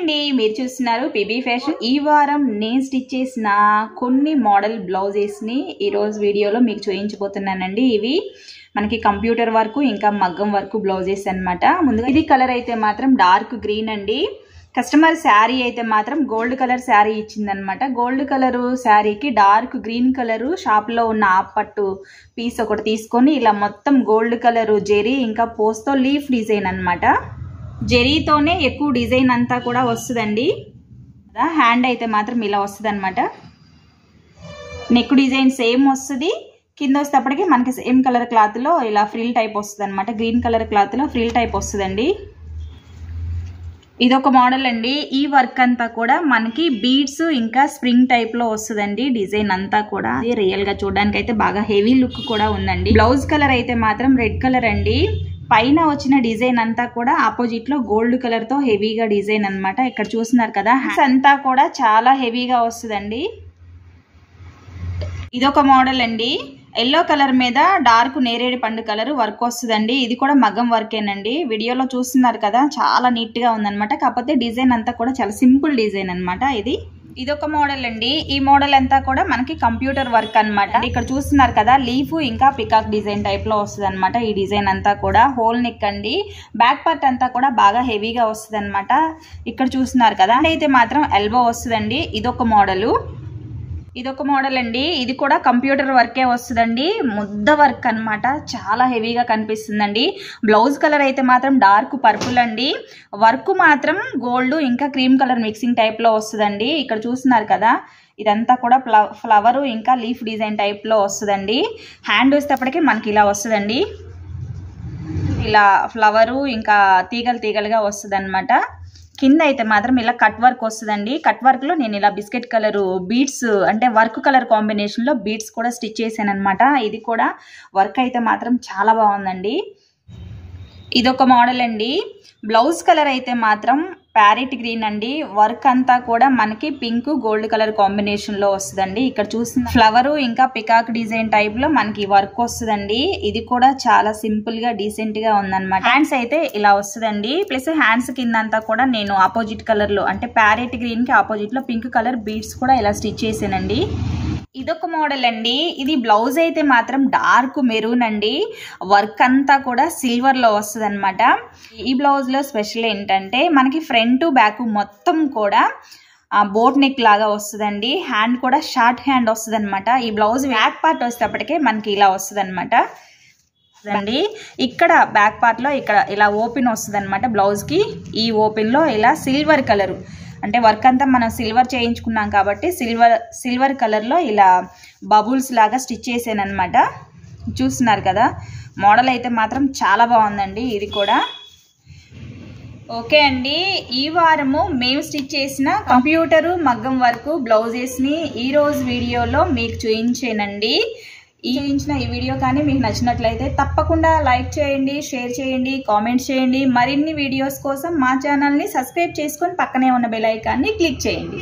అండి, మీరు చూస్తున్నారు పీబీ ఫ్యాషన్. ఈ వారం నేను స్టిచ్ చేసిన కొన్ని మోడల్ బ్లౌజెస్ ని ఈ రోజు వీడియోలో మీకు చూపించబోతున్నానండి. ఇవి మనకి కంప్యూటర్ వర్క్ ఇంకా మగ్గం వర్క్ బ్లౌజెస్ అన్నమాట. ముందుగా ఇది కలర్ అయితే మాత్రం డార్క్ గ్రీన్ అండి. కస్టమర్ శారీ అయితే మాత్రం గోల్డ్ కలర్ శారీ ఇచ్చిందనమాట. గోల్డ్ కలర్ శారీకి డార్క్ గ్రీన్ కలర్ షాప్ లో ఉన్న ఆపట్టు పీస్ ఒకటి తీసుకొని ఇలా మొత్తం గోల్డ్ కలర్ జెరీ ఇంకా పోస్తో లీఫ్ డిజైన్ అన్నమాట. జెరీతోనే ఎక్కువ డిజైన్ అంతా కూడా వస్తుందండి. హ్యాండ్ అయితే మాత్రం ఇలా వస్తుంది అనమాట. నెక్ డిజైన్ సేమ్ వస్తుంది. కింద వచ్చేటప్పటికి మనకి సేమ్ కలర్ క్లాత్ లో ఇలా ఫ్రిల్ టైప్ వస్తుంది అనమాట. గ్రీన్ కలర్ క్లాత్ లో ఫ్రిల్ టైప్ వస్తుందండి. ఇదొక మోడల్ అండి. ఈ వర్క్ అంతా కూడా మనకి బీడ్స్ ఇంకా స్ప్రింగ్ టైప్ లో వస్తుందండి. డిజైన్ అంతా కూడా రియల్ గా చూడడానికి అయితే బాగా హెవీ లుక్ కూడా ఉందండి. బ్లౌజ్ కలర్ అయితే మాత్రం రెడ్ కలర్ అండి. పైన వచ్చిన డిజైన్ అంతా కూడా ఆపోజిట్ లో గోల్డ్ కలర్ తో హెవీగా డిజైన్ అన్నమాట. ఇక్కడ చూస్తున్నారు కదా, హ్యాండ్స్ అంతా కూడా చాలా హెవీగా వస్తుందండి. ఇదొక మోడల్ అండి. ఎల్లో కలర్ మీద డార్క్ నేరేడు పండు కలర్ వర్క్ వస్తుందండి. ఇది కూడా మగ్గం వర్కేనండి. వీడియోలో చూస్తున్నారు కదా, చాలా నీట్ గా ఉందన్నమాట. కాకపోతే డిజైన్ అంతా కూడా చాలా సింపుల్ డిజైన్ అన్నమాట. ఇదొక మోడల్ అండి. ఈ మోడల్ అంతా కూడా మనకి కంప్యూటర్ వర్క్ అన్నమాట. ఇక్కడ చూస్తున్నారు కదా, లీఫ్ ఇంకా పికాక్ డిజైన్ టైప్ లో వస్తుంది అనమాట. ఈ డిజైన్ అంతా కూడా హోల్ నెక్ అండి. బ్యాక్ పార్ట్ అంతా కూడా బాగా హెవీగా వస్తుంది అనమాట. ఇక్కడ చూస్తున్నారు కదా, అయితే మాత్రం ఎల్బో వస్తుందండి. ఇదొక మోడల్ అండి. ఇది కూడా కంప్యూటర్ వర్కే వస్తుందండి. ముద్ద వర్క్ అన్నమాట. చాలా హెవీగా కనిపిస్తుందండి. బ్లౌజ్ కలర్ అయితే మాత్రం డార్క్ పర్పుల్ అండి. వర్క్ మాత్రం గోల్డ్ ఇంకా క్రీమ్ కలర్ మిక్సింగ్ టైప్ లో వస్తుందండి. ఇక్కడ చూస్తున్నారు కదా, ఇదంతా కూడా ఫ్లవర్ ఇంకా లీఫ్ డిజైన్ టైప్ లో వస్తుందండి. హ్యాండ్ వచ్చేటప్పటికి మనకి ఇలా వస్తుందండి. ఇలా ఫ్లవరు ఇంకా తీగలు తీగలుగా వస్తుంది అనమాట. కింద అయితే మాత్రం ఇలా కట్ వర్క్ వస్తుందండి. కట్ వర్క్ లో నేను ఇలా బిస్కెట్ కలర్ బీడ్స్ అంటే వర్క్ కలర్ కాంబినేషన్ లో బీడ్స్ కూడా స్టిచ్ చేశాను అనమాట. ఇది కూడా వర్క్ అయితే మాత్రం చాలా బాగుందండి. ఇదొక మోడల్ అండి. బ్లౌజ్ కలర్ అయితే మాత్రం ప్యారెట్ గ్రీన్ అండి. వర్క్ అంతా కూడా మనకి పింక్ గోల్డ్ కలర్ కాంబినేషన్ లో వస్తుందండి. ఇక్కడ చూసిన ఫ్లవర్ ఇంకా పికాక్ డిజైన్ టైప్ లో మనకి వర్క్ వస్తుందండి. ఇది కూడా చాలా సింపుల్ గా డీసెంట్ గా ఉందన్నమాట. హ్యాండ్స్ అయితే ఇలా వస్తుందండి. ప్లస్ హ్యాండ్స్ కింద అంతా కూడా నేను ఆపోజిట్ కలర్ లో అంటే ప్యారెట్ గ్రీన్ కి ఆపోజిట్ లో పింక్ కలర్ బీడ్స్ కూడా ఇలా స్టిచ్ చేసానండి. ఇదొక మోడల్ అండి. ఇది బ్లౌజ్ అయితే మాత్రం డార్క్ మెరూన్ అండి. వర్క్ అంతా కూడా సిల్వర్ లో వస్తుంది అనమాట. ఈ బ్లౌజ్ లో స్పెషల్ ఏంటంటే మనకి ఫ్రంట్ బ్యాక్ మొత్తం కూడా బోట్ నెక్ లాగా వస్తుందండి. హ్యాండ్ కూడా షార్ట్ హ్యాండ్ వస్తుంది అనమాట. ఈ బ్లౌజ్ బ్యాక్ పార్ట్ వచ్చేటప్పటికే మనకి ఇలా వస్తుంది అనమాట. ఇక్కడ బ్యాక్ పార్ట్ లో ఇక్కడ ఇలా ఓపెన్ వస్తుంది అనమాట. బ్లౌజ్ కి ఈ ఓపెన్ లో ఇలా సిల్వర్ కలర్ అంటే వర్క్ అంతా మనం సిల్వర్ చేయించుకున్నాం కాబట్టి సిల్వర్ కలర్ లో ఇలా బబుల్స్ లాగా స్టిచ్ చేసాను అనమాట. చూస్తున్నారు కదా, మోడల్ అయితే మాత్రం చాలా బాగుందండి. ఇది కూడా ఓకే అండి. ఈ వారము మేము స్టిచ్ చేసిన కంప్యూటరు మగ్గం వర్క్ బ్లౌజెస్ ని ఈ రోజు వీడియోలో మీకు చూపించానండి. ఈ వీడియో కానీ మీకు నచ్చినట్లయితే తప్పకుండా లైక్ చేయండి, షేర్ చేయండి, కామెంట్స్ చేయండి. మరిన్ని వీడియోస్ కోసం మా ఛానల్ని సబ్స్క్రైబ్ చేసుకొని పక్కనే ఉన్న బెల్ ఐకాన్ని క్లిక్ చేయండి.